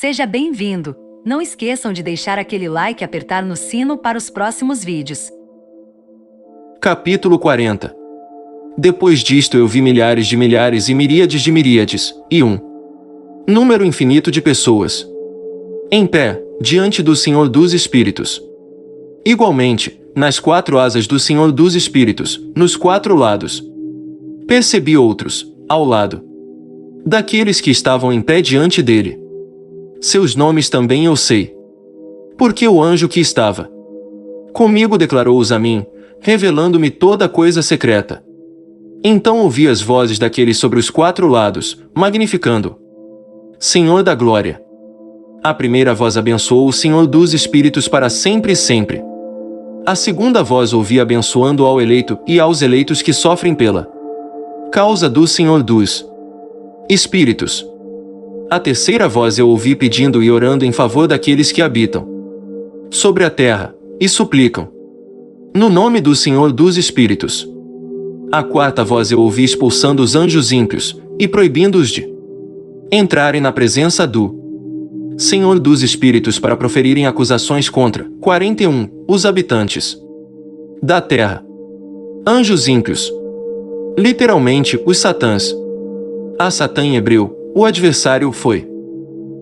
Seja bem-vindo! Não esqueçam de deixar aquele like e apertar no sino para os próximos vídeos. Capítulo 40. Depois disto eu vi milhares de milhares e miríades de miríades, e um número infinito de pessoas em pé, diante do Senhor dos Espíritos. Igualmente, nas quatro asas do Senhor dos Espíritos, nos quatro lados, percebi outros, ao lado daqueles que estavam em pé diante dele. Seus nomes também eu sei, porque o anjo que estava comigo declarou-os a mim, revelando-me toda coisa secreta. Então ouvi as vozes daqueles sobre os quatro lados, magnificando Senhor da Glória. A primeira voz abençoou o Senhor dos Espíritos para sempre e sempre. A segunda voz ouvi abençoando ao eleito e aos eleitos que sofrem pela causa do Senhor dos Espíritos. A terceira voz eu ouvi pedindo e orando em favor daqueles que habitam sobre a terra, e suplicam no nome do Senhor dos Espíritos. A quarta voz eu ouvi expulsando os anjos ímpios, e proibindo-os de entrarem na presença do Senhor dos Espíritos para proferirem acusações contra 41 os habitantes da terra. Anjos ímpios. Literalmente, os satãs. A Satã em hebreu, o adversário, foi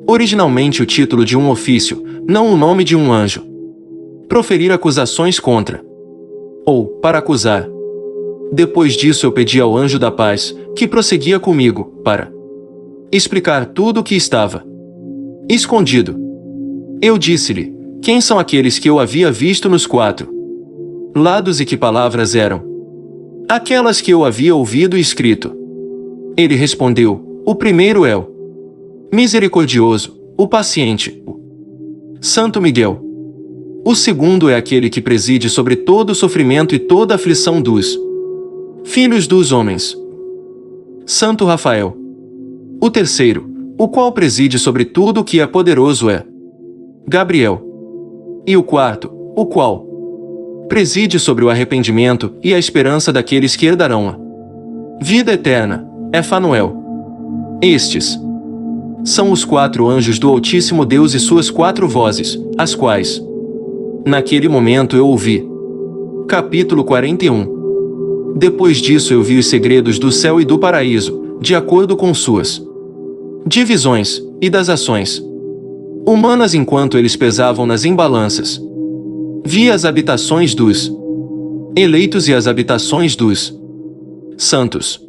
originalmente o título de um ofício, não o nome de um anjo. Proferir acusações contra, ou para acusar. Depois disso eu pedi ao anjo da paz, que prosseguia comigo, para explicar tudo o que estava escondido. Eu disse-lhe, quem são aqueles que eu havia visto nos quatro lados e que palavras eram aquelas que eu havia ouvido e escrito? Ele respondeu, o primeiro é o misericordioso, o paciente, o Santo Miguel. O segundo é aquele que preside sobre todo o sofrimento e toda a aflição dos filhos dos homens, Santo Rafael. O terceiro, o qual preside sobre tudo o que é poderoso, é Gabriel. E o quarto, o qual preside sobre o arrependimento e a esperança daqueles que herdarão a vida eterna, é Fanuel. Estes são os quatro anjos do Altíssimo Deus e suas quatro vozes, as quais naquele momento eu ouvi. Capítulo 41. Depois disso eu vi os segredos do céu e do paraíso, de acordo com suas divisões, e das ações humanas enquanto eles pesavam nas embalanças. Vi as habitações dos eleitos e as habitações dos santos.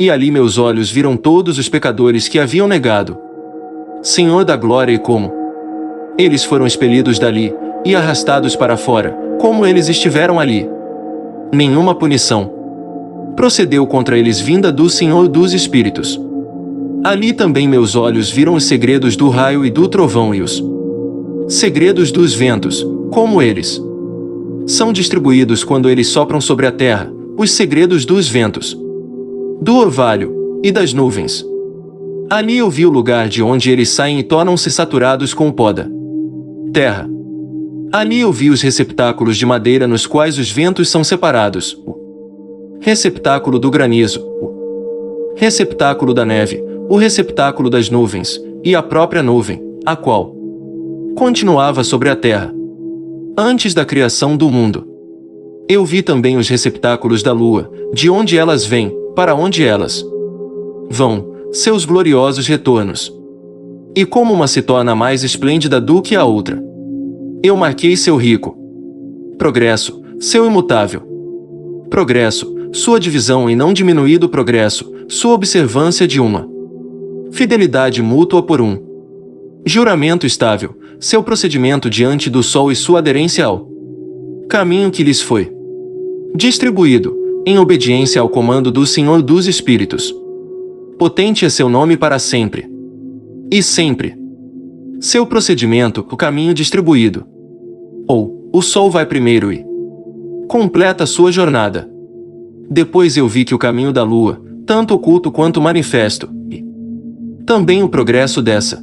E ali meus olhos viram todos os pecadores que haviam negado Senhor da Glória e como eles foram expelidos dali, e arrastados para fora, como eles estiveram ali. Nenhuma punição procedeu contra eles vinda do Senhor dos Espíritos. Ali também meus olhos viram os segredos do raio e do trovão e os segredos dos ventos, como eles são distribuídos quando eles sopram sobre a terra, os segredos dos ventos, do orvalho e das nuvens. Ali eu vi o lugar de onde eles saem e tornam-se saturados com o pó da terra. Ali eu vi os receptáculos de madeira nos quais os ventos são separados, o receptáculo do granizo, o receptáculo da neve, o receptáculo das nuvens, e a própria nuvem, a qual continuava sobre a terra antes da criação do mundo. Eu vi também os receptáculos da lua, de onde elas vêm, para onde elas vão, seus gloriosos retornos. E como uma se torna mais esplêndida do que a outra. Eu marquei seu rico progresso, seu imutável progresso, sua divisão e não diminuído progresso, sua observância de uma fidelidade mútua por um juramento estável, seu procedimento diante do sol e sua aderência ao caminho que lhes foi distribuído, em obediência ao comando do Senhor dos Espíritos. Potente é seu nome para sempre. E sempre. Seu procedimento, o caminho distribuído. Ou, o sol vai primeiro e completa sua jornada. Depois eu vi que o caminho da lua, tanto oculto quanto manifesto, e também o progresso dessa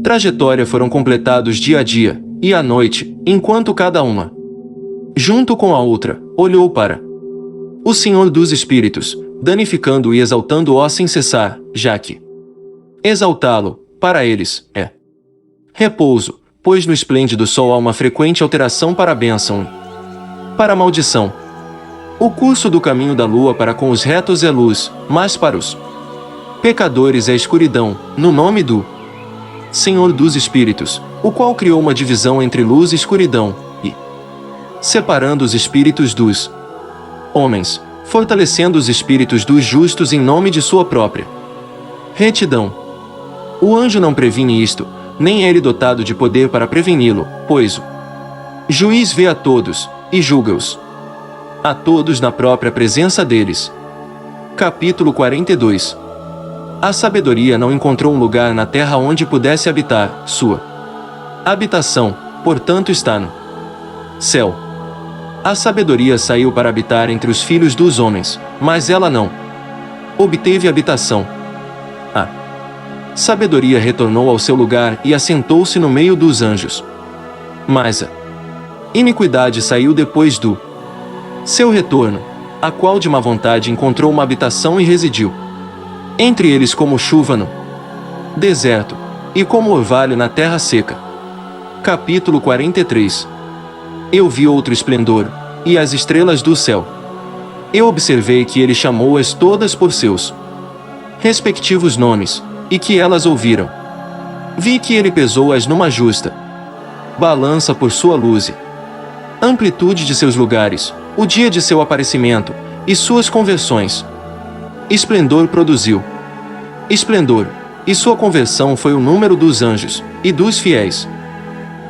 trajetória foram completados dia a dia, e à noite, enquanto cada uma, junto com a outra, olhou para o Senhor dos Espíritos, danificando e exaltando-o sem cessar, já que exaltá-lo, para eles, é repouso, pois no esplêndido sol há uma frequente alteração para a bênção e para a maldição. O curso do caminho da lua para com os retos é luz, mas para os pecadores é escuridão, no nome do Senhor dos Espíritos, o qual criou uma divisão entre luz e escuridão, e separando os espíritos dos homens, fortalecendo os espíritos dos justos em nome de sua própria retidão. O anjo não previne isto, nem é ele dotado de poder para preveni-lo, pois o juiz vê a todos, e julga-os a todos na própria presença deles. Capítulo 42. A sabedoria não encontrou um lugar na terra onde pudesse habitar, sua habitação, portanto está no céu. A sabedoria saiu para habitar entre os filhos dos homens, mas ela não obteve habitação. A sabedoria retornou ao seu lugar e assentou-se no meio dos anjos. Mas a iniquidade saiu depois do seu retorno, a qual de má vontade encontrou uma habitação e residiu entre eles como chuva no deserto, e como orvalho na terra seca. Capítulo 43. Eu vi outro esplendor, e as estrelas do céu. Eu observei que ele chamou-as todas por seus respectivos nomes, e que elas ouviram. Vi que ele pesou-as numa justa balança por sua luz e amplitude de seus lugares, o dia de seu aparecimento, e suas conversões. Esplendor produziu esplendor, e sua conversão foi o número dos anjos, e dos fiéis.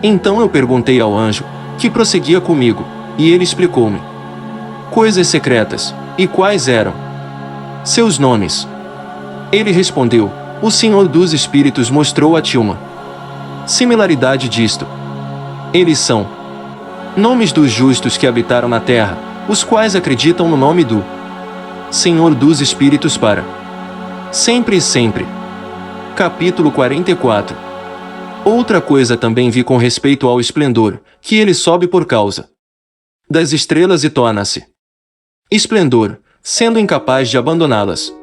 Então eu perguntei ao anjo, que prosseguia comigo, e ele explicou-me coisas secretas, e quais eram seus nomes. Ele respondeu, o Senhor dos Espíritos mostrou a ti uma similaridade disto. Eles são nomes dos justos que habitaram na terra, os quais acreditam no nome do Senhor dos Espíritos para sempre e sempre. Capítulo 44. Outra coisa também vi com respeito ao esplendor, que ele sobe por causa das estrelas e torna-se esplendor, sendo incapaz de abandoná-las.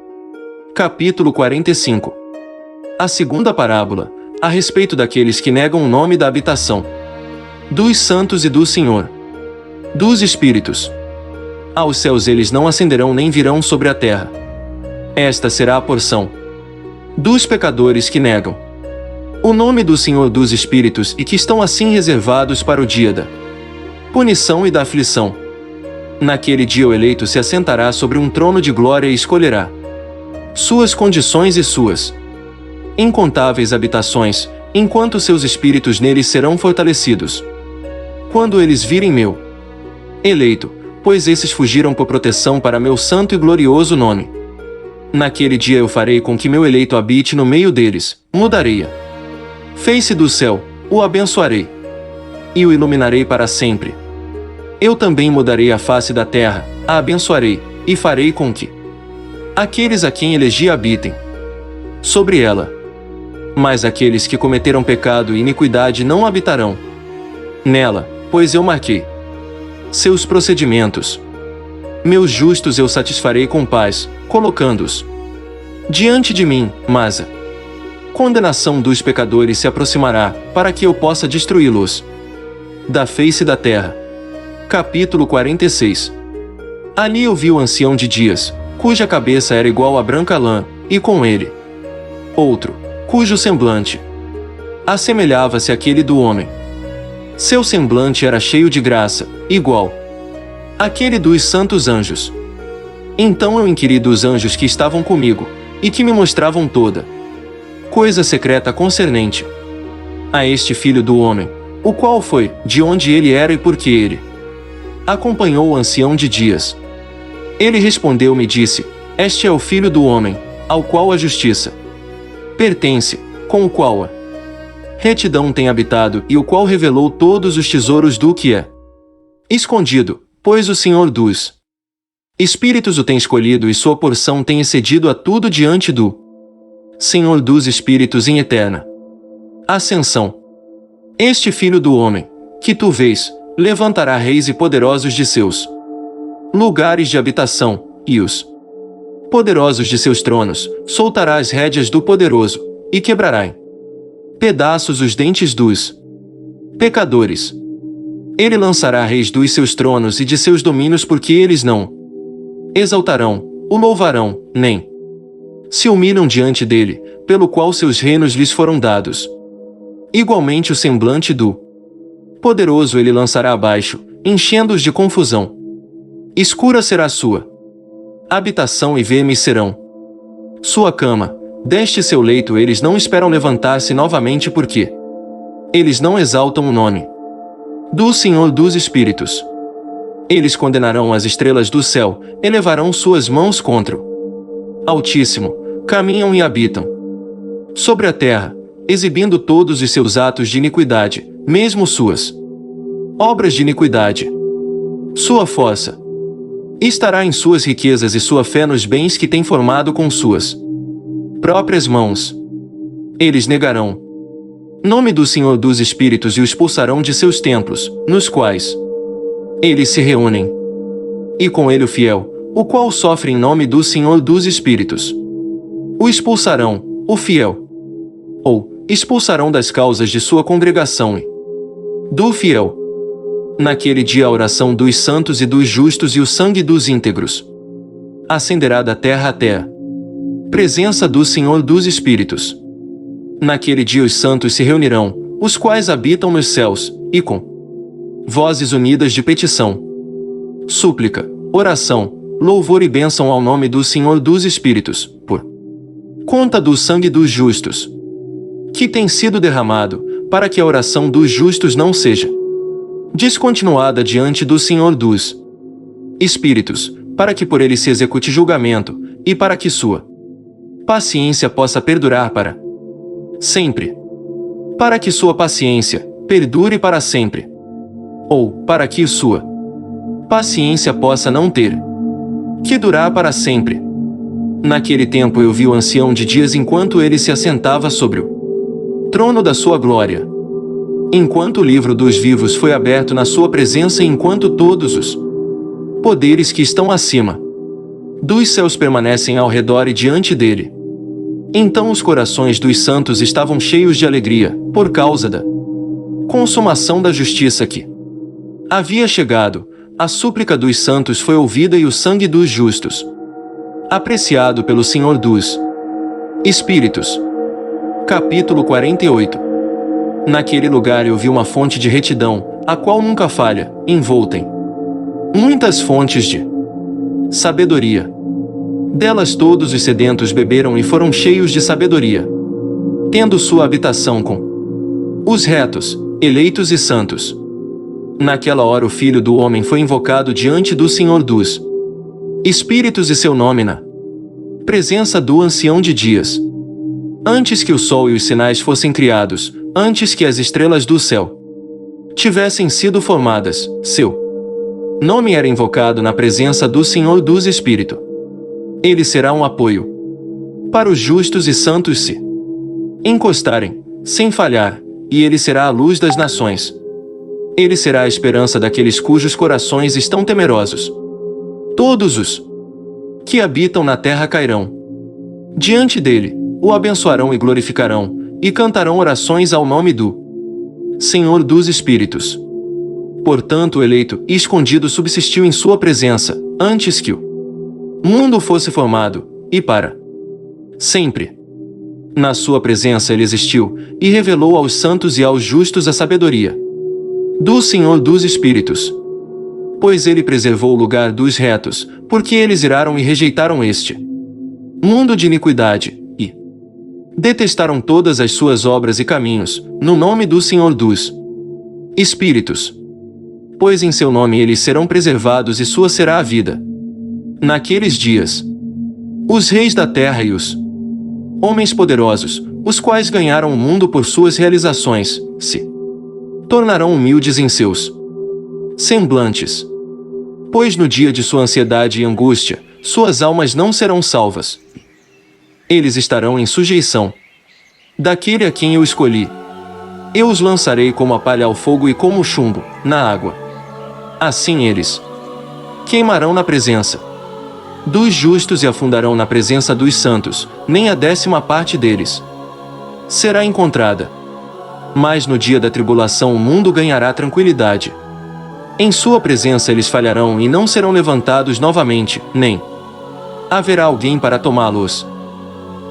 Capítulo 45. A segunda parábola, a respeito daqueles que negam o nome da habitação dos santos e do Senhor dos Espíritos. Aos céus eles não ascenderão nem virão sobre a terra. Esta será a porção dos pecadores que negam o nome do Senhor dos Espíritos e que estão assim reservados para o dia da punição e da aflição. Naquele dia o eleito se assentará sobre um trono de glória e escolherá suas condições e suas incontáveis habitações, enquanto seus espíritos neles serão fortalecidos. Quando eles virem meu eleito, pois esses fugiram por proteção para meu santo e glorioso nome. Naquele dia eu farei com que meu eleito habite no meio deles, mudarei a face do céu, o abençoarei e o iluminarei para sempre. Eu também mudarei a face da terra, a abençoarei, e farei com que aqueles a quem elegi habitem sobre ela. Mas aqueles que cometeram pecado e iniquidade não habitarão nela, pois eu marquei seus procedimentos. Meus justos eu satisfarei com paz, colocando-os diante de mim, mas a condenação dos pecadores se aproximará, para que eu possa destruí-los da face da terra. Capítulo 46. Ali eu vi o ancião de dias, cuja cabeça era igual a branca lã, e com ele outro, cujo semblante assemelhava-se àquele do homem. Seu semblante era cheio de graça, igual àquele dos santos anjos. Então eu inquiri dos anjos que estavam comigo, e que me mostravam toda coisa secreta concernente a este filho do homem, o qual foi, de onde ele era e por que ele acompanhou o ancião de dias. Ele respondeu-me e disse, este é o filho do homem, ao qual a justiça pertence, com o qual a retidão tem habitado e o qual revelou todos os tesouros do que é escondido, pois o Senhor dos Espíritos o tem escolhido e sua porção tem excedido a tudo diante do Senhor dos Espíritos em eterna ascensão. Este filho do homem, que tu vês, levantará reis e poderosos de seus lugares de habitação, e os poderosos de seus tronos, soltará as rédeas do poderoso, e quebrará em pedaços os dentes dos pecadores. Ele lançará reis dos seus tronos e de seus domínios, porque eles não exaltarão, o louvarão, nem se humilham diante dele, pelo qual seus reinos lhes foram dados. Igualmente o semblante do poderoso ele lançará abaixo, enchendo-os de confusão. Escura será sua habitação e vermes serão sua cama. Deste seu leito eles não esperam levantar-se novamente, porque eles não exaltam o nome do Senhor dos Espíritos. Eles condenarão as estrelas do céu, elevarão suas mãos contra o Altíssimo, caminham e habitam sobre a terra, exibindo todos os seus atos de iniquidade, mesmo suas obras de iniquidade. Sua força estará em suas riquezas e sua fé nos bens que tem formado com suas próprias mãos. Eles negarão nome do Senhor dos Espíritos e o expulsarão de seus templos, nos quais eles se reúnem. E com ele o fiel, o qual sofre em nome do Senhor dos Espíritos. O expulsarão, o fiel. Ou, expulsarão das causas de sua congregação e do fiel. Naquele dia a oração dos santos e dos justos e o sangue dos íntegros ascenderá da terra até a presença do Senhor dos Espíritos. Naquele dia os santos se reunirão, os quais habitam nos céus, e com vozes unidas de petição, súplica, oração, louvor e bênção ao nome do Senhor dos Espíritos, por conta do sangue dos justos, que tem sido derramado, para que a oração dos justos não seja descontinuada diante do Senhor dos Espíritos, para que por ele se execute julgamento, e para que sua paciência possa perdurar para sempre. Para que sua paciência perdure para sempre. Ou, para que sua paciência possa não ter que durar para sempre. Naquele tempo eu vi o ancião de dias enquanto ele se assentava sobre o trono da sua glória. Enquanto o livro dos vivos foi aberto na sua presença e enquanto todos os poderes que estão acima dos céus permanecem ao redor e diante dele. Então os corações dos santos estavam cheios de alegria, por causa da consumação da justiça que havia chegado. A súplica dos santos foi ouvida e o sangue dos justos apreciado pelo Senhor dos Espíritos. Capítulo 48. Naquele lugar eu vi uma fonte de retidão, a qual nunca falha, envolta em muitas fontes de sabedoria. Delas todos os sedentos beberam e foram cheios de sabedoria, tendo sua habitação com os retos, eleitos e santos. Naquela hora o Filho do Homem foi invocado diante do Senhor dos Espíritos e seu nome na presença do Ancião de Dias. Antes que o sol e os sinais fossem criados, antes que as estrelas do céu tivessem sido formadas, seu nome era invocado na presença do Senhor dos Espíritos. Ele será um apoio para os justos e santos se encostarem, sem falhar, e ele será a luz das nações. Ele será a esperança daqueles cujos corações estão temerosos. Todos os que habitam na terra cairão diante dele, o abençoarão e glorificarão, e cantarão orações ao nome do Senhor dos Espíritos. Portanto o eleito e escondido subsistiu em sua presença, antes que o mundo fosse formado, e para sempre. Na sua presença ele existiu, e revelou aos santos e aos justos a sabedoria do Senhor dos Espíritos. Pois ele preservou o lugar dos retos, porque eles iraram e rejeitaram este mundo de iniquidade, e detestaram todas as suas obras e caminhos, no nome do Senhor dos Espíritos. Pois em seu nome eles serão preservados e sua será a vida. Naqueles dias, os reis da terra e os homens poderosos, os quais ganharam o mundo por suas realizações, se tornarão humildes em seus semblantes. Pois no dia de sua ansiedade e angústia, suas almas não serão salvas. Eles estarão em sujeição daquele a quem eu escolhi. Eu os lançarei como a palha ao fogo e como o chumbo, na água. Assim eles queimarão na presença dos justos e afundarão na presença dos santos, nem a 10ª parte deles será encontrada. Mas no dia da tribulação o mundo ganhará tranquilidade. Em sua presença eles falharão e não serão levantados novamente, nem haverá alguém para tomá-los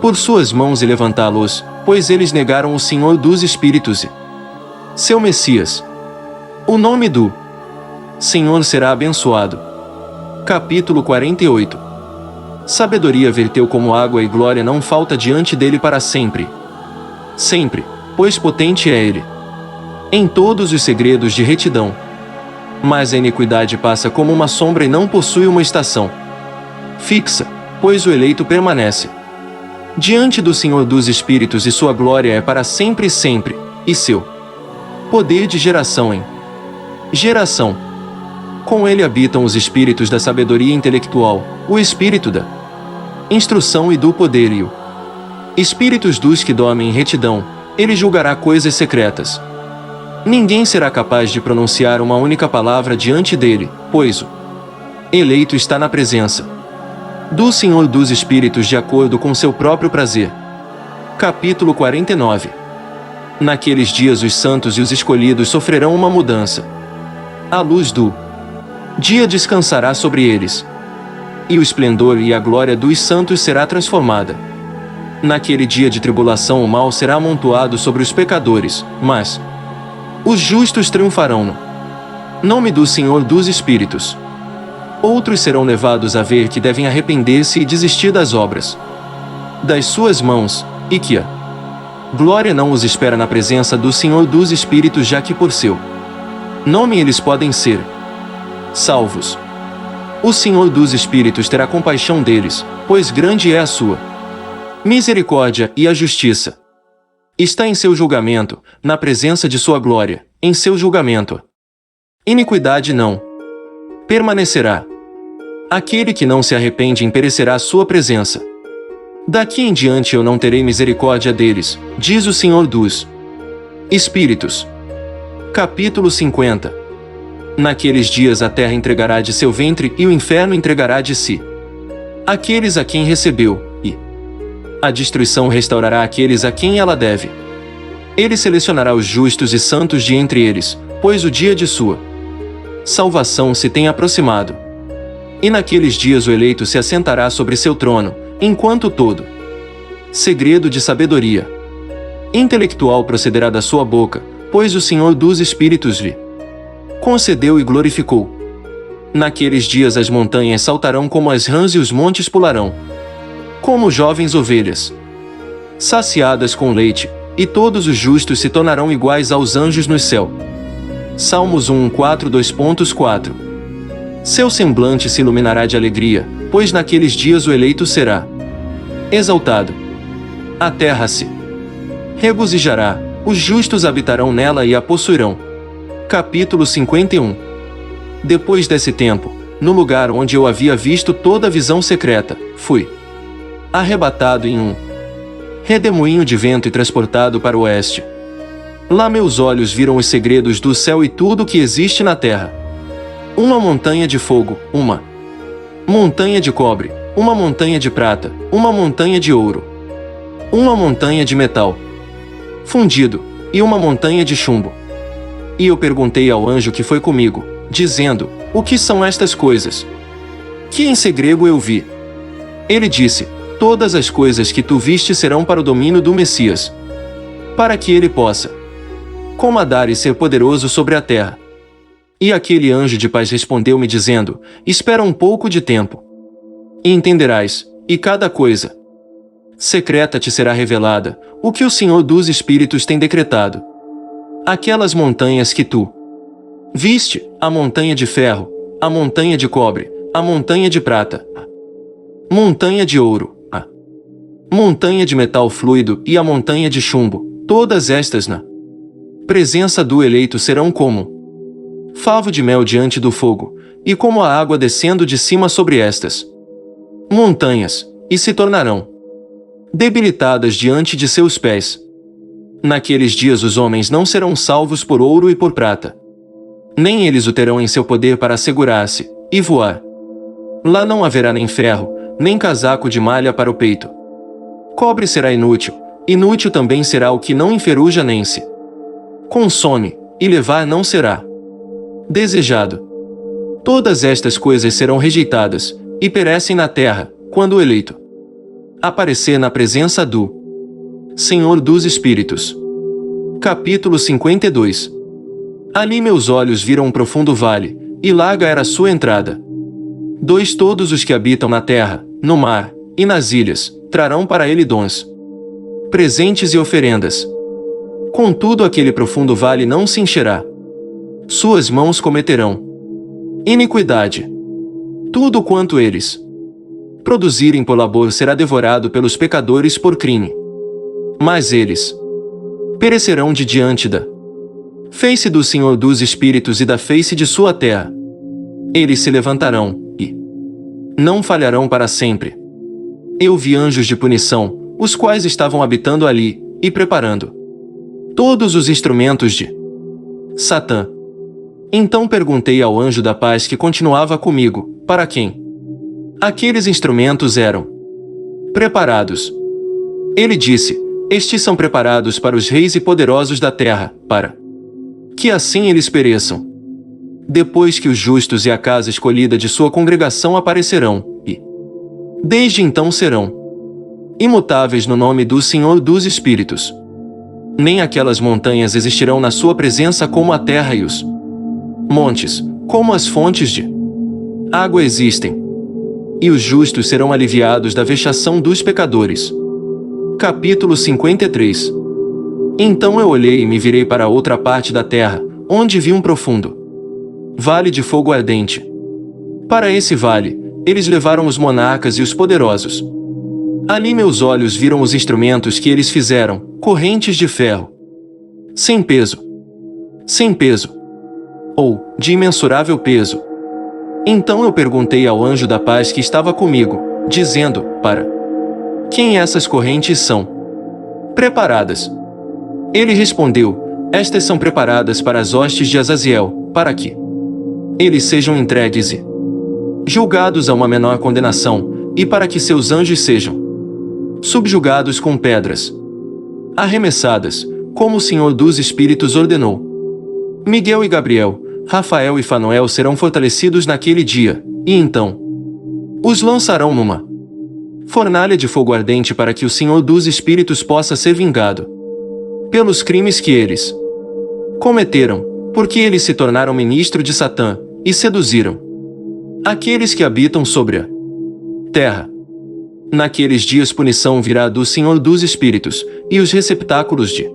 por suas mãos e levantá-los, pois eles negaram o Senhor dos Espíritos e seu Messias. O nome do Senhor será abençoado. Capítulo 48. Sabedoria verteu como água e glória não falta diante dele para sempre. Sempre, pois potente é ele em todos os segredos de retidão. Mas a iniquidade passa como uma sombra e não possui uma estação fixa, pois o eleito permanece diante do Senhor dos Espíritos e sua glória é para sempre e sempre, e seu poder de geração em geração. Com ele habitam os espíritos da sabedoria intelectual, o espírito da instrução e do poder e o espíritos dos que dormem em retidão. Ele julgará coisas secretas. Ninguém será capaz de pronunciar uma única palavra diante dele, pois o eleito está na presença do Senhor dos Espíritos de acordo com seu próprio prazer. Capítulo 49. Naqueles dias os santos e os escolhidos sofrerão uma mudança. A luz do dia descansará sobre eles, e o esplendor e a glória dos santos será transformada. Naquele dia de tribulação o mal será amontoado sobre os pecadores, mas os justos triunfarão no nome do Senhor dos Espíritos. Outros serão levados a ver que devem arrepender-se e desistir das obras das suas mãos, e que a glória não os espera na presença do Senhor dos Espíritos, já que por seu nome eles podem ser salvos. O Senhor dos Espíritos terá compaixão deles, pois grande é a sua misericórdia e a justiça está em seu julgamento, na presença de sua glória, em seu julgamento. Iniquidade não permanecerá. Aquele que não se arrepende imperecerá à sua presença. Daqui em diante eu não terei misericórdia deles, diz o Senhor dos Espíritos. Capítulo 50. Naqueles dias a terra entregará de seu ventre e o inferno entregará de si aqueles a quem recebeu, e a destruição restaurará aqueles a quem ela deve. Ele selecionará os justos e santos de entre eles, pois o dia de sua salvação se tem aproximado. E naqueles dias o eleito se assentará sobre seu trono, enquanto todo segredo de sabedoria intelectual procederá da sua boca, pois o Senhor dos Espíritos lhe concedeu e glorificou. Naqueles dias as montanhas saltarão como as rãs e os montes pularão como jovens ovelhas saciadas com leite, e todos os justos se tornarão iguais aos anjos no céu. Salmos 1:4 2.4. Seu semblante se iluminará de alegria, pois naqueles dias o eleito será exaltado. A terra se regozijará, os justos habitarão nela e a possuirão. Capítulo 51. Depois desse tempo, no lugar onde eu havia visto toda a visão secreta, fui arrebatado em um redemoinho de vento e transportado para o oeste. Lá meus olhos viram os segredos do céu e tudo o que existe na terra. Uma montanha de fogo, uma montanha de cobre, uma montanha de prata, uma montanha de ouro, uma montanha de metal fundido, e uma montanha de chumbo. E eu perguntei ao anjo que foi comigo, dizendo: o que são estas coisas? Que em segredo eu vi. Ele disse: todas as coisas que tu viste serão para o domínio do Messias, para que ele possa comandar e ser poderoso sobre a terra. E aquele anjo de paz respondeu-me dizendo: espera um pouco de tempo, e entenderás, e cada coisa secreta te será revelada, o que o Senhor dos Espíritos tem decretado. Aquelas montanhas que tu viste, a montanha de ferro, a montanha de cobre, a montanha de prata, a montanha de ouro, a montanha de metal fluido e a montanha de chumbo, todas estas na presença do eleito serão como favo de mel diante do fogo, e como a água descendo de cima sobre estas montanhas, e se tornarão debilitadas diante de seus pés. Naqueles dias os homens não serão salvos por ouro e por prata, nem eles o terão em seu poder para assegurar-se e voar. Lá não haverá nem ferro, nem casaco de malha para o peito. Cobre será inútil, inútil também será o que não enferruja nem se consome, e levar não será desejado. Todas estas coisas serão rejeitadas, e perecem na terra, quando o eleito aparecer na presença do Senhor dos Espíritos. Capítulo 52. Ali meus olhos viram um profundo vale, e larga era sua entrada. Todos os que habitam na terra, no mar, e nas ilhas, trarão para ele dons, presentes e oferendas. Contudo aquele profundo vale não se encherá. Suas mãos cometerão iniquidade. Tudo quanto eles produzirem por labor será devorado pelos pecadores por crime. Mas eles perecerão de diante da face do Senhor dos Espíritos e da face de sua terra. Eles se levantarão, e não falharão para sempre. Eu vi anjos de punição, os quais estavam habitando ali, e preparando todos os instrumentos de Satã. Então perguntei ao anjo da paz que continuava comigo, para quem aqueles instrumentos eram preparados. Ele disse: estes são preparados para os reis e poderosos da terra, para que assim eles pereçam. Depois que os justos e a casa escolhida de sua congregação aparecerão, e desde então serão imutáveis no nome do Senhor dos Espíritos. Nem aquelas montanhas existirão na sua presença como a terra e os montes, como as fontes de água existem. E os justos serão aliviados da vexação dos pecadores. Capítulo 53. Então eu olhei e me virei para a outra parte da terra, onde vi um profundo vale de fogo ardente. Para esse vale, eles levaram os monarcas e os poderosos. Ali meus olhos viram os instrumentos que eles fizeram, correntes de ferro, sem peso, ou de imensurável peso. Então eu perguntei ao anjo da paz que estava comigo, dizendo: para quem essas correntes são preparadas? Ele respondeu: estas são preparadas para as hostes de Azaziel, para que eles sejam entregues e julgados a uma menor condenação, e para que seus anjos sejam subjugados com pedras arremessadas, como o Senhor dos Espíritos ordenou. Miguel e Gabriel, Rafael e Fanuel serão fortalecidos naquele dia, e então os lançarão numa fornalha de fogo ardente para que o Senhor dos Espíritos possa ser vingado pelos crimes que eles cometeram, porque eles se tornaram ministro de Satã, e seduziram aqueles que habitam sobre a terra. Naqueles dias punição virá do Senhor dos Espíritos, e os receptáculos de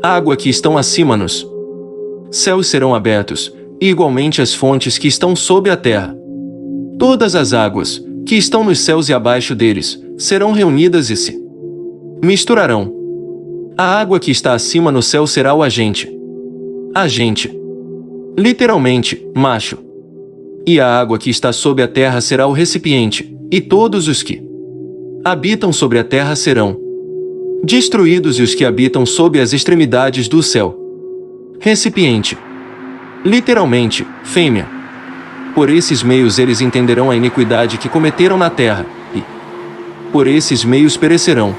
água que estão acima nos céus serão abertos, e igualmente as fontes que estão sob a terra. Todas as águas, que estão nos céus e abaixo deles, serão reunidas e se misturarão. A água que está acima no céu será o agente. Agente. Literalmente, macho. E a água que está sob a terra será o recipiente, e todos os que habitam sobre a terra serão destruídos e os que habitam sob as extremidades do céu. Recipiente. Literalmente, fêmea. Por esses meios eles entenderão a iniquidade que cometeram na terra, e por esses meios perecerão.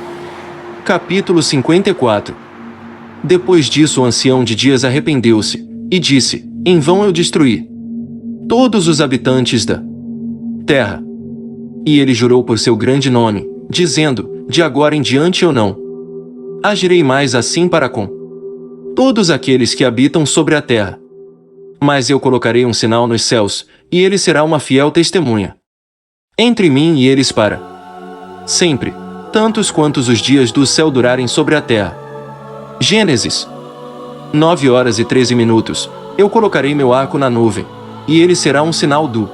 Capítulo 54. Depois disso o ancião de dias arrependeu-se, e disse: em vão eu destruí todos os habitantes da terra. E ele jurou por seu grande nome, dizendo: de agora em diante eu não agirei mais assim para com todos aqueles que habitam sobre a terra. Mas eu colocarei um sinal nos céus, e ele será uma fiel testemunha entre mim e eles para sempre, tantos quantos os dias do céu durarem sobre a terra. Gênesis 9h13. Eu colocarei meu arco na nuvem, e ele será um sinal do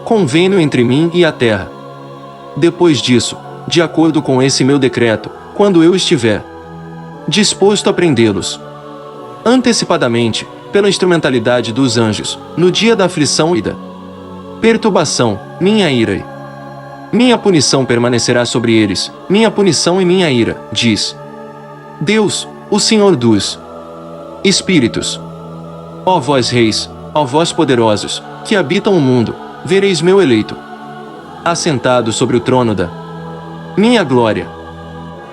convênio entre mim e a terra. Depois disso, de acordo com esse meu decreto, quando eu estiver disposto a prendê-los antecipadamente, pela instrumentalidade dos anjos, no dia da aflição e da perturbação, minha ira e minha punição permanecerá sobre eles, minha punição e minha ira, diz Deus, o Senhor dos Espíritos. Ó vós reis, ó vós poderosos, que habitam o mundo, vereis meu eleito assentado sobre o trono da minha glória.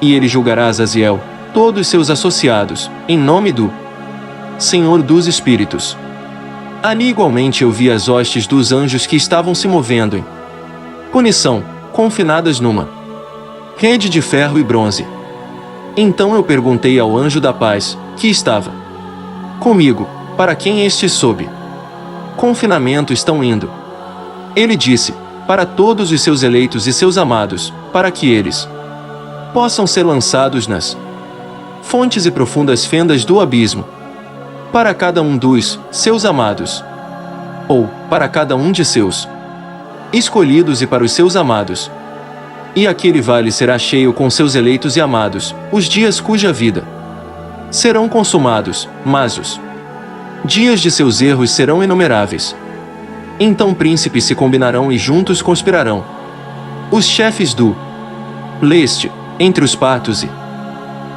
E ele julgará Azaziel, todos seus associados, em nome do Senhor dos Espíritos. Ali igualmente eu vi as hostes dos anjos que estavam se movendo em punição, confinadas numa rede de ferro e bronze. Então eu perguntei ao anjo da paz, que estava comigo, para quem este sob confinamento estão indo. Ele disse, para todos os seus eleitos e seus amados, para que eles possam ser lançados nas fontes e profundas fendas do abismo. Para cada um dos seus amados, ou para cada um de seus escolhidos e para os seus amados. E aquele vale será cheio com seus eleitos e amados, os dias cuja vida serão consumados, mas os dias de seus erros serão inumeráveis. Então príncipes se combinarão e juntos conspirarão. Os chefes do leste, entre os partos e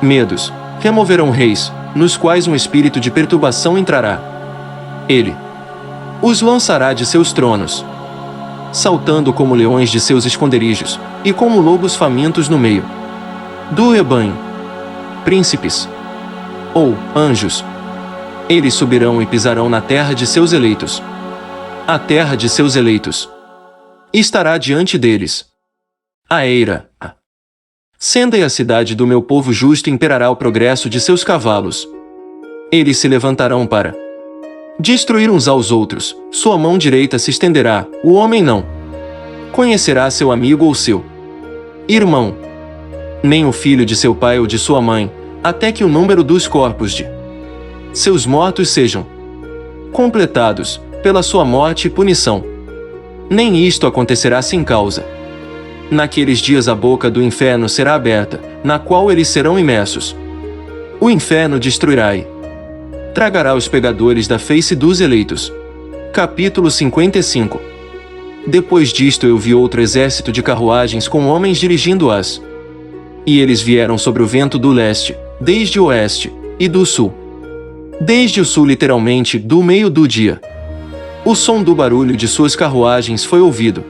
medos, removerão reis, nos quais um espírito de perturbação entrará. Ele os lançará de seus tronos, saltando como leões de seus esconderijos, e como lobos famintos no meio do rebanho. Príncipes, ou anjos, eles subirão e pisarão na terra de seus eleitos. A terra de seus eleitos estará diante deles. A eira, a senda e a cidade do meu povo justo imperará o progresso de seus cavalos. Eles se levantarão para destruir uns aos outros, sua mão direita se estenderá, o homem não conhecerá seu amigo ou seu irmão, nem o filho de seu pai ou de sua mãe, até que o número dos corpos de seus mortos sejam completados, pela sua morte e punição. Nem isto acontecerá sem causa. Naqueles dias a boca do inferno será aberta, na qual eles serão imersos. O inferno destruirá e tragará os pegadores da face dos eleitos. Capítulo 55. Depois disto eu vi outro exército de carruagens com homens dirigindo-as. E eles vieram sobre o vento do leste, desde o oeste, e do sul. Desde o sul literalmente, do meio do dia. O som do barulho de suas carruagens foi ouvido.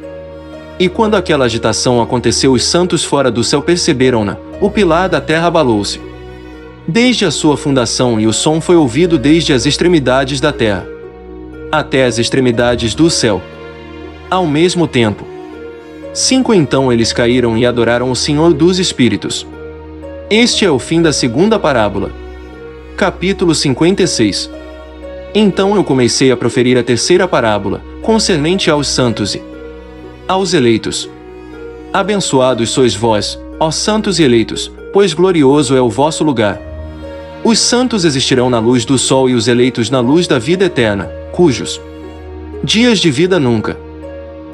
E quando aquela agitação aconteceu, os santos fora do céu perceberam-na, o pilar da terra abalou-se desde a sua fundação, e o som foi ouvido desde as extremidades da terra até as extremidades do céu, ao mesmo tempo. 5 Então eles caíram e adoraram o Senhor dos Espíritos. Este é o fim da segunda parábola. Capítulo 56. Então eu comecei a proferir a terceira parábola, concernente aos santos e aos eleitos. Abençoados sois vós, ó santos e eleitos, pois glorioso é o vosso lugar. Os santos existirão na luz do sol e os eleitos na luz da vida eterna, cujos dias de vida nunca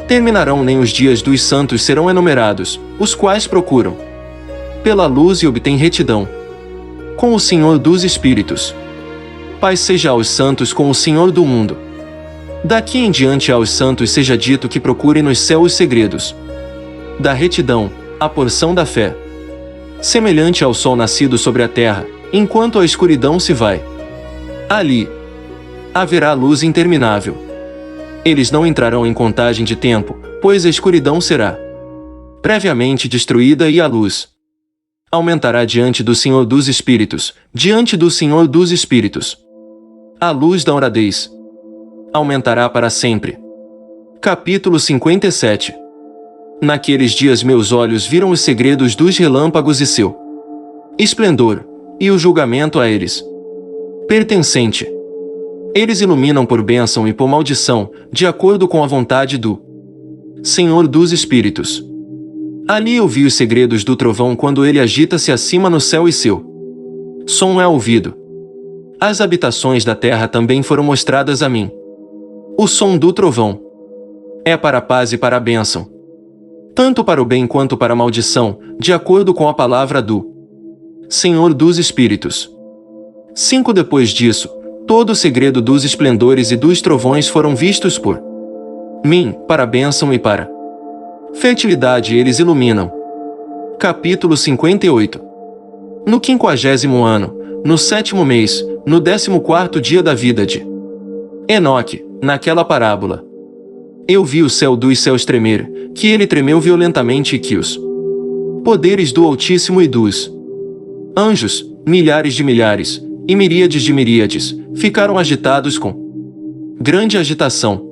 terminarão, nem os dias dos santos serão enumerados, os quais procuram pela luz e obtêm retidão com o Senhor dos Espíritos. Paz seja aos santos com o Senhor do mundo. Daqui em diante aos santos seja dito que procurem nos céus os segredos da retidão, a porção da fé, semelhante ao sol nascido sobre a terra, enquanto a escuridão se vai. Ali haverá luz interminável. Eles não entrarão em contagem de tempo, pois a escuridão será previamente destruída e a luz aumentará diante do Senhor dos Espíritos, diante do Senhor dos Espíritos. A luz da honradez aumentará para sempre. Capítulo 57. Naqueles dias meus olhos viram os segredos dos relâmpagos e seu esplendor, e o julgamento a eles pertencente. Eles iluminam por bênção e por maldição, de acordo com a vontade do Senhor dos Espíritos. Ali eu vi os segredos do trovão quando ele agita-se acima no céu e seu som é ouvido. As habitações da terra também foram mostradas a mim. O som do trovão é para a paz e para a bênção, tanto para o bem quanto para a maldição, de acordo com a palavra do Senhor dos Espíritos. 5 Depois disso, todo o segredo dos esplendores e dos trovões foram vistos por mim, para a bênção e para fertilidade eles iluminam. Capítulo 58. No 50º ano, no 7º mês, no 14º dia da vida de Enoque, naquela parábola, eu vi o céu dos céus tremer, que ele tremeu violentamente e que os poderes do Altíssimo e dos anjos, milhares de milhares, e miríades de miríades, ficaram agitados com grande agitação.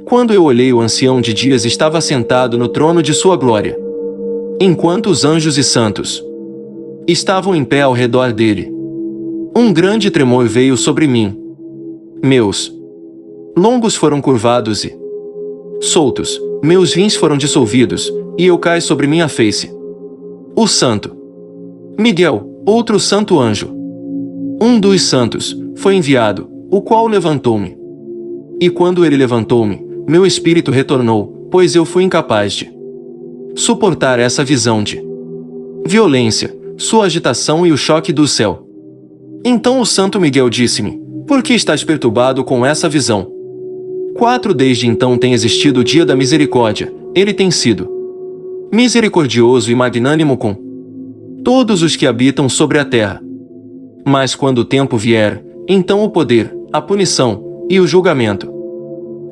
Quando eu olhei, o ancião de dias estava sentado no trono de sua glória, enquanto os anjos e santos estavam em pé ao redor dele. Um grande tremor veio sobre mim. Meus lombos foram curvados e soltos, meus rins foram dissolvidos, e eu caí sobre minha face. O santo Miguel, outro santo anjo, um dos santos, foi enviado, o qual levantou-me. E quando ele levantou-me, meu espírito retornou, pois eu fui incapaz de suportar essa visão de violência, sua agitação e o choque do céu. Então o santo Miguel disse-me: por que estás perturbado com essa visão? 4 Desde então tem existido o dia da misericórdia, ele tem sido misericordioso e magnânimo com todos os que habitam sobre a terra. Mas quando o tempo vier, então o poder, a punição e o julgamento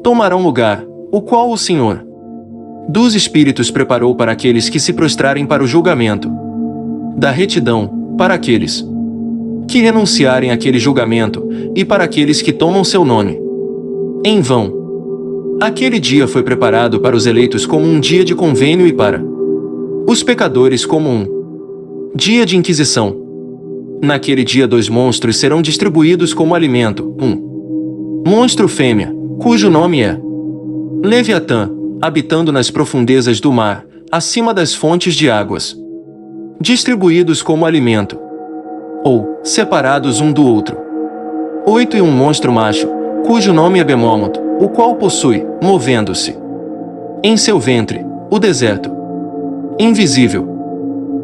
tomarão lugar, o qual o Senhor dos Espíritos preparou para aqueles que se prostrarem para o julgamento da retidão, para aqueles que renunciarem àquele julgamento, e para aqueles que tomam seu nome em vão. Aquele dia foi preparado para os eleitos como um dia de convênio e para os pecadores como um dia de inquisição. Naquele dia 2 monstros serão distribuídos como alimento, um monstro fêmea, cujo nome é Leviatã, habitando nas profundezas do mar, acima das fontes de águas, distribuídos como alimento, ou separados um do outro. 8 E um monstro macho, cujo nome é Bemômoto, o qual possui, movendo-se em seu ventre, o deserto invisível.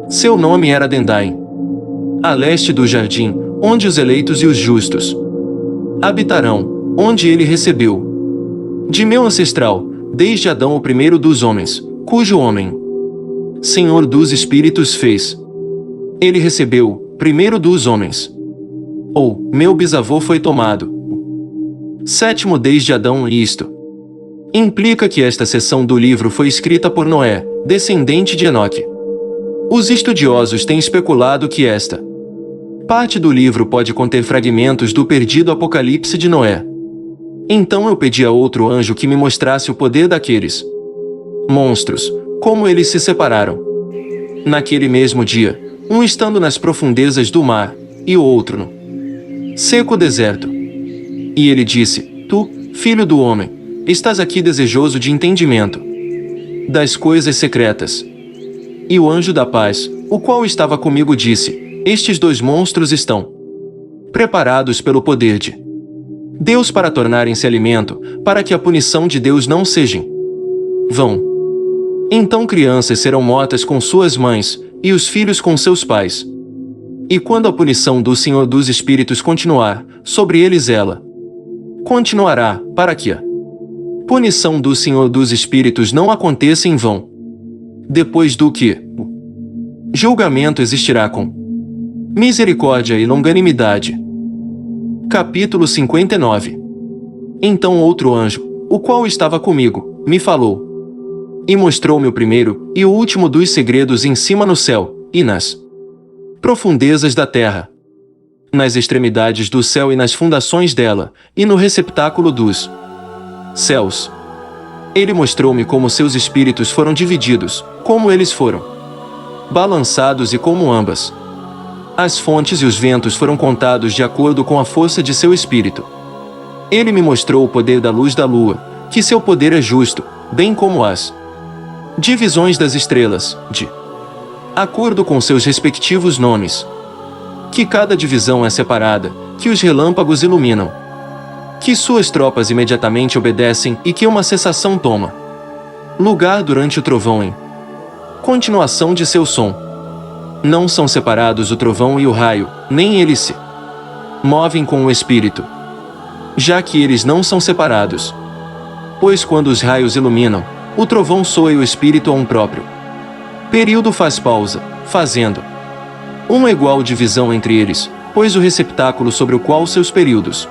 Seu nome era Dendaim. A leste do jardim, onde os eleitos e os justos habitarão, onde ele recebeu de meu ancestral, desde Adão o primeiro dos homens, cujo homem Senhor dos Espíritos fez. Ele recebeu, primeiro dos homens. Ou, meu bisavô foi tomado. 7 Desde Adão, e isto implica que esta seção do livro foi escrita por Noé, descendente de Enoque. Os estudiosos têm especulado que esta parte do livro pode conter fragmentos do perdido Apocalipse de Noé. Então eu pedi a outro anjo que me mostrasse o poder daqueles monstros, como eles se separaram. Naquele mesmo dia, um estando nas profundezas do mar, e o outro no seco deserto. E ele disse: tu, filho do homem, estás aqui desejoso de entendimento das coisas secretas. E o anjo da paz, o qual estava comigo, disse: estes 2 monstros estão preparados pelo poder de Deus para tornarem-se alimento, para que a punição de Deus não seja vão. Então crianças serão mortas com suas mães, e os filhos com seus pais. E quando a punição do Senhor dos Espíritos continuar, sobre eles ela continuará, para que a punição do Senhor dos Espíritos não aconteça em vão. Depois do que o julgamento existirá com misericórdia e longanimidade. Capítulo 59. Então outro anjo, o qual estava comigo, me falou e mostrou-me o primeiro e o último dos segredos em cima no céu, e nas profundezas da terra, nas extremidades do céu e nas fundações dela, e no receptáculo dos céus. Ele mostrou-me como seus espíritos foram divididos, como eles foram balançados e como ambas as fontes e os ventos foram contados de acordo com a força de seu espírito. Ele me mostrou o poder da luz da lua, que seu poder é justo, bem como as divisões das estrelas, de acordo com seus respectivos nomes. Que cada divisão é separada, que os relâmpagos iluminam, que suas tropas imediatamente obedecem e que uma cessação toma lugar durante o trovão em continuação de seu som. Não são separados o trovão e o raio, nem eles se movem com o espírito, já que eles não são separados. Pois quando os raios iluminam, o trovão soa e o espírito a um próprio período faz pausa, fazendo uma igual divisão entre eles, pois o receptáculo sobre o qual seus períodos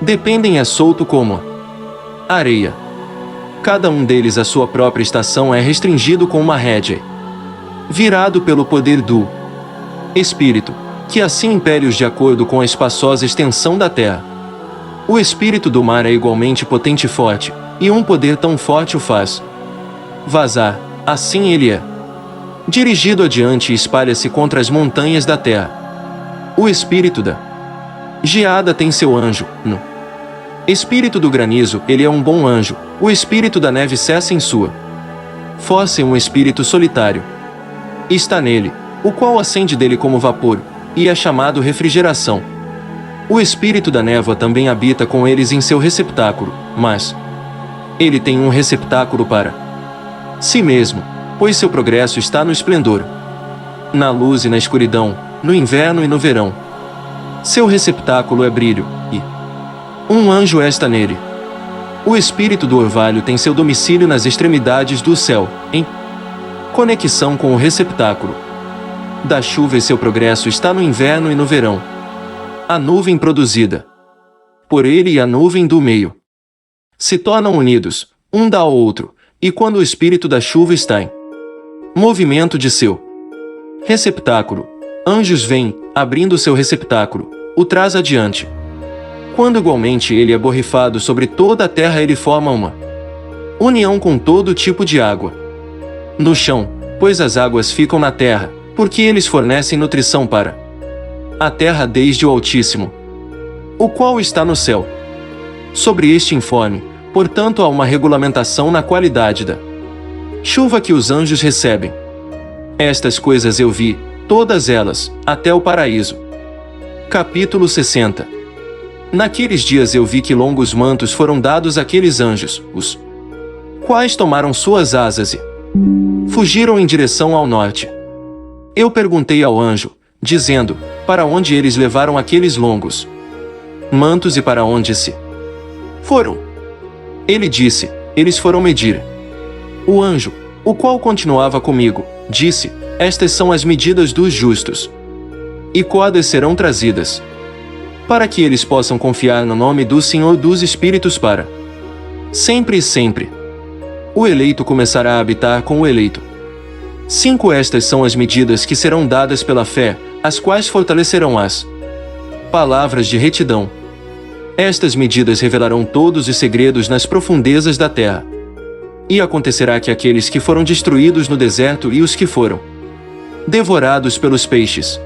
dependem é solto como a areia. Cada um deles a sua própria estação é restringido com uma rédea, virado pelo poder do Espírito, que assim impérios de acordo com a espaçosa extensão da terra. O espírito do mar é igualmente potente e forte, e um poder tão forte o faz vazar, assim ele é dirigido adiante e espalha-se contra as montanhas da terra. O espírito da geada tem seu anjo, no espírito do granizo, ele é um bom anjo, o espírito da neve cessa em sua fosse um espírito solitário. Está nele, o qual acende dele como vapor, e é chamado refrigeração. O espírito da névoa também habita com eles em seu receptáculo, mas ele tem um receptáculo para si mesmo, pois seu progresso está no esplendor, na luz e na escuridão, no inverno e no verão. Seu receptáculo é brilho, e um anjo está nele. O espírito do orvalho tem seu domicílio nas extremidades do céu, em conexão com o receptáculo da chuva, e seu progresso está no inverno e no verão. A nuvem produzida por ele e a nuvem do meio se tornam unidos, um dá ao outro, e quando o espírito da chuva está em movimento de seu receptáculo, anjos vêm, abrindo seu receptáculo, o traz adiante. Quando igualmente ele é borrifado sobre toda a terra, ele forma uma união com todo tipo de água no chão, pois as águas ficam na terra, porque eles fornecem nutrição para a terra desde o Altíssimo, o qual está no céu. Sobre este informe, portanto, há uma regulamentação na qualidade da chuva que os anjos recebem. Estas coisas eu vi, todas elas, até o paraíso. Capítulo 60. Naqueles dias eu vi que longos mantos foram dados àqueles anjos, os quais tomaram suas asas e fugiram em direção ao norte. Eu perguntei ao anjo, dizendo, para onde eles levaram aqueles longos mantos e para onde se foram? Ele disse, eles foram medir. O anjo, o qual continuava comigo, disse, estas são as medidas dos justos. E cordas serão trazidas, para que eles possam confiar no nome do Senhor dos Espíritos para sempre e sempre. O eleito começará a habitar com o eleito. 5 Estas são as medidas que serão dadas pela fé, as quais fortalecerão as palavras de retidão. Estas medidas revelarão todos os segredos nas profundezas da terra. E acontecerá que aqueles que foram destruídos no deserto e os que foram devorados pelos peixes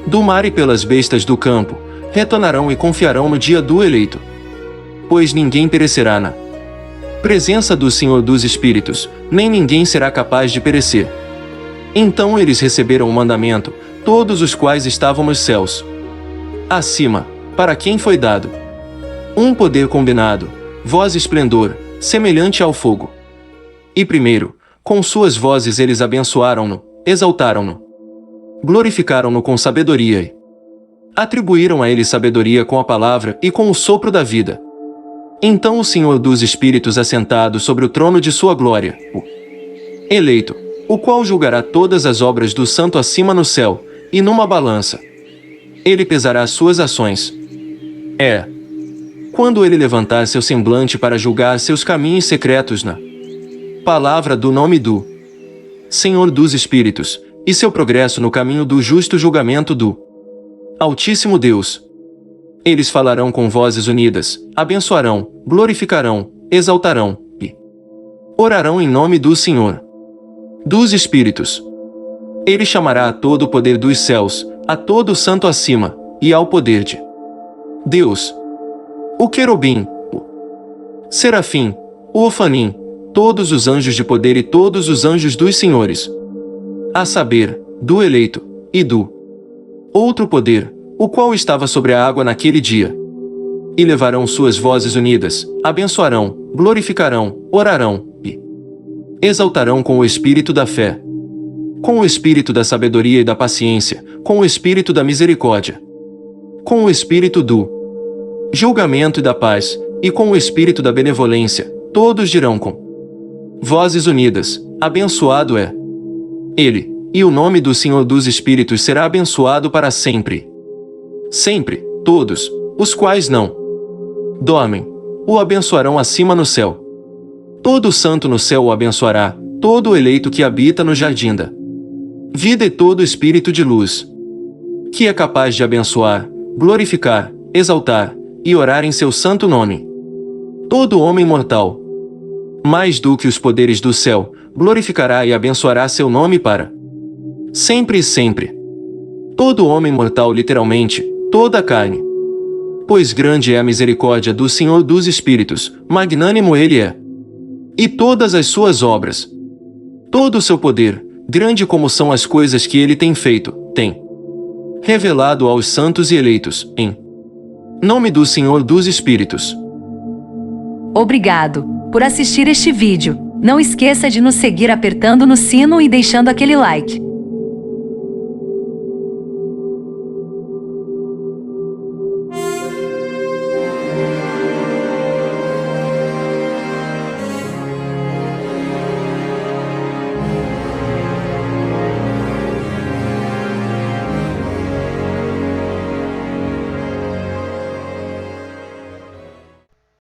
do mar e pelas bestas do campo, retornarão e confiarão no dia do eleito. Pois ninguém perecerá na presença do Senhor dos Espíritos, nem ninguém será capaz de perecer. Então eles receberam o mandamento, todos os quais estavam nos céus acima, para quem foi dado um poder combinado, voz e esplendor, semelhante ao fogo. E primeiro, com suas vozes eles abençoaram-no, exaltaram-no, glorificaram-no com sabedoria e atribuíram a ele sabedoria com a palavra e com o sopro da vida. Então o Senhor dos Espíritos, assentado sobre o trono de sua glória, o eleito, o qual julgará todas as obras do santo acima no céu, e numa balança ele pesará as suas ações. Quando ele levantar seu semblante para julgar seus caminhos secretos na palavra do nome do Senhor dos Espíritos, e seu progresso no caminho do justo julgamento do Altíssimo Deus. Eles falarão com vozes unidas, abençoarão, glorificarão, exaltarão e orarão em nome do Senhor dos Espíritos. Ele chamará a todo o poder dos céus, a todo o santo acima, e ao poder de Deus, o querubim, o serafim, o ofanim, todos os anjos de poder e todos os anjos dos senhores, a saber, do eleito, e do outro poder, o qual estava sobre a água naquele dia. E levarão suas vozes unidas, abençoarão, glorificarão, orarão, e exaltarão com o espírito da fé, com o espírito da sabedoria e da paciência, com o espírito da misericórdia, com o espírito do julgamento e da paz, e com o espírito da benevolência, todos dirão com vozes unidas, abençoado é ele, e o nome do Senhor dos Espíritos será abençoado para sempre. Sempre, todos, os quais não dormem, o abençoarão acima no céu. Todo santo no céu o abençoará, todo o eleito que habita no jardim da vida e todo espírito de luz que é capaz de abençoar, glorificar, exaltar e orar em seu santo nome. Todo homem mortal, mais do que os poderes do céu, glorificará e abençoará seu nome para sempre e sempre. Todo homem mortal, literalmente, toda a carne. Pois grande é a misericórdia do Senhor dos Espíritos, magnânimo Ele é. E todas as suas obras, todo o seu poder, grande como são as coisas que Ele tem feito, tem revelado aos santos e eleitos, em nome do Senhor dos Espíritos. Obrigado por assistir este vídeo. Não esqueça de nos seguir apertando no sino e deixando aquele like.